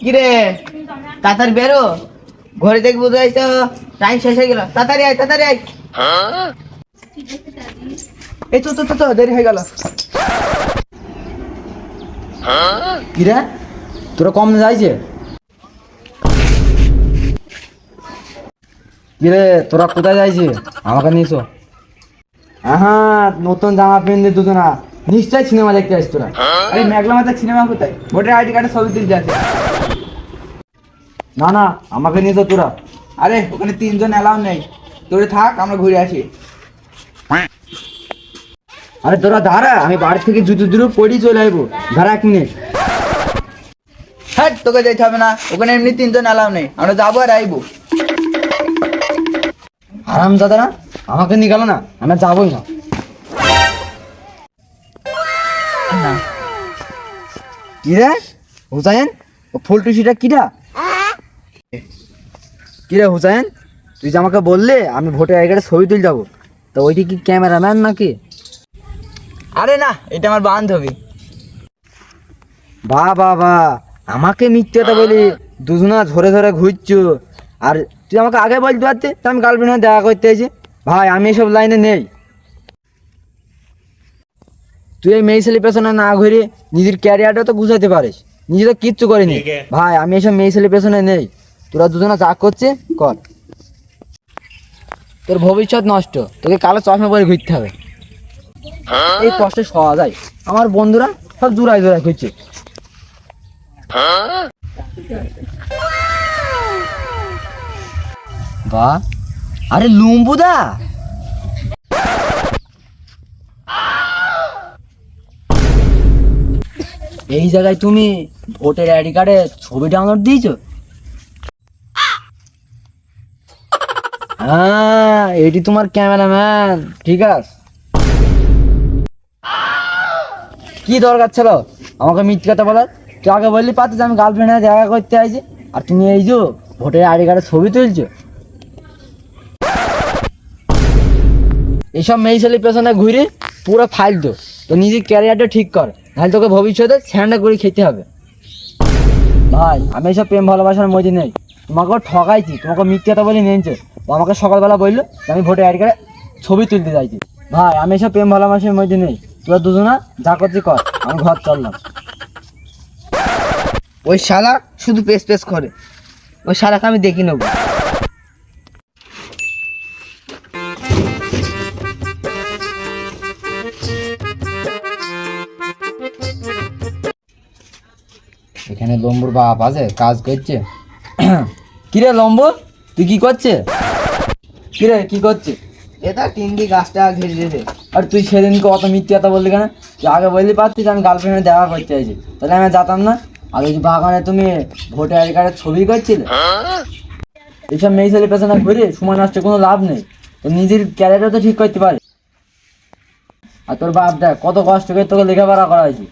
কিরে তাড়াতাড়ি বেরো, ঘরে দেখবো যাইছো, টাইম শেষ হয়ে গেল। তাড়াতাড়ি আয়, তাড়াতাড়ি আয়। এই তো তো তো তো, দেরি হয়ে গেল। কিরে তোরা কম যাইছে? কিরে তোরা কোথায় যাইছে? আমাকে নিয়েছ? হ্যাঁ, নতুন জামা পেন দুজনা নিশ্চয় সিনেমা দেখতে আসিস তোরা। আরে মেঘলা মাথার সিনেমা কোথায়? ভোটার আইডি কার্ডে ছবি তুলতে আছে। না না, আমাকে নিয়েছ তোরা। আরে ওখানে তিনজন অ্যালাউ নেই, তোরে থাক, আমরা ঘুরে আসি। আরে তোরা দাঁড়া, আমি বাড়ি থেকে জুতো দুটো পড়ি চলে আসবো। দাঁড়া 1 মিনিট। হ্যাঁ, তোকে যেতে হবে না, ওখানে এমনি তিনজন অ্যালাউ নেই, আমরা যাবো আর আইবো। আরাম দাদা না, আমাকে নিয়ে গেল না, আমরা যাবোই না। কিরে হুসাইন, ও ফুল টুসিটা কিরা? কিরে হুসাইন, তুই যে আমাকে বললে আমি ভোটের আই কার্ডে ছবি তুলে যাবো, তো ওইটি কি ক্যামেরাম্যান নাকি? আরে না, এটা আমার বান্ধবী। বা বা বা, আমাকে মিথ্যে কথা বলি দুজনা ধরে ধরে ঘুরছো। আর তুই আমাকে আগে বলতে পারতি তো আমি গার্লফ্রেন্ডে দেখা করতে এসেছি। ভাই আমি এসব লাইনে নেই। তুই এই মেয়ে ছেলে পেছনে না ঘুরে নিজের ক্যারিয়ারটা তো বুঝাতে পারিস, নিজে তো কিচ্ছু করিনি। ভাই আমি এসব মেয়ে ছেলে পেছনে নেই, তোরা দুজনা যা করছে কর। তোর ভবিষ্যৎ নষ্ট, তোকে কালো চশমা পরে ঘুরতে হবে। এই কষ্টে সওয়া যায়, আমার বন্ধুরা সব জোড়ায় জোড়ায় ঘুরছে। বাহ, আরে লুম্বুদা, এই জায়গায় তুমি ভোটের আইডি কার্ডে ছবি ডাউনলোড দিয়েছো? হ্যাঁ, এটি তোমার ক্যামেরাম্যান, ঠিক আছে। কি দরকার ছিল আমাকে মিথ্যে কথা বলার? তুই আগে বললি পারতি যে আমি গার্লফ্রেন্ডে দেখা করতে আইছি, আর তুমি এই যে ভোটের আইডি কার্ডে ছবি তুলছো। এইসব মেয়ে ছেলে পেছনে ঘুরে পুরো ফাইল তো নিজের ক্যারিয়ারটা ঠিক কর, নাহলে তোকে ভবিষ্যতে স্যান্ডা করে খেতে হবে। ভাই আমি এইসব প্রেম ভালোবাসার মধ্যে নেই, তোমাকেও ঠকাইছি, তোমাকে মিথ্যে কথা বলে নিয়েছে। ও আমাকে সকালবেলা বললো যে আমি ভোটের আইডি কার্ডে ছবি তুলতে চাইছি। ভাই আমি এইসব প্রেম ভালোবাসার মধ্যে নেই, তোরা দুজনা যা করছি কর, আমি ঘর চললাম। ওই শালা শুধু পেস পেস করে, ওই শালাকে আমি দেখি নেবো। এখানে লম্বুর বাপ আছে, কাজ করছে। কিরে লম্বু, তুই কি করছে? কিরে কি করছে? এটা টিন দিয়ে গাছটা ঘিরে দিতে। আর তুই সেদিনকে অত মিথ্যে কথা বললি কেন? তুই আগে বললি পারতিস আমি গার্লফ্রেন্ডে দেখা করতে চাইছি, তাহলে আমি যেতাম না। আর ওই যে বাগানে তুমি ভোটার আইডি কার্ডের ছবি করছিলে, এইসব মেয়ে ছেলে পেছনে ঘুরে সময় নষ্ট কোনো লাভ নেই। তো নিজের ক্যারিয়ারটা তো ঠিক করতে পারে। আর তোর বাপ দেখ কত কষ্ট করে তোকে লেখাপড়া করা হয়েছে।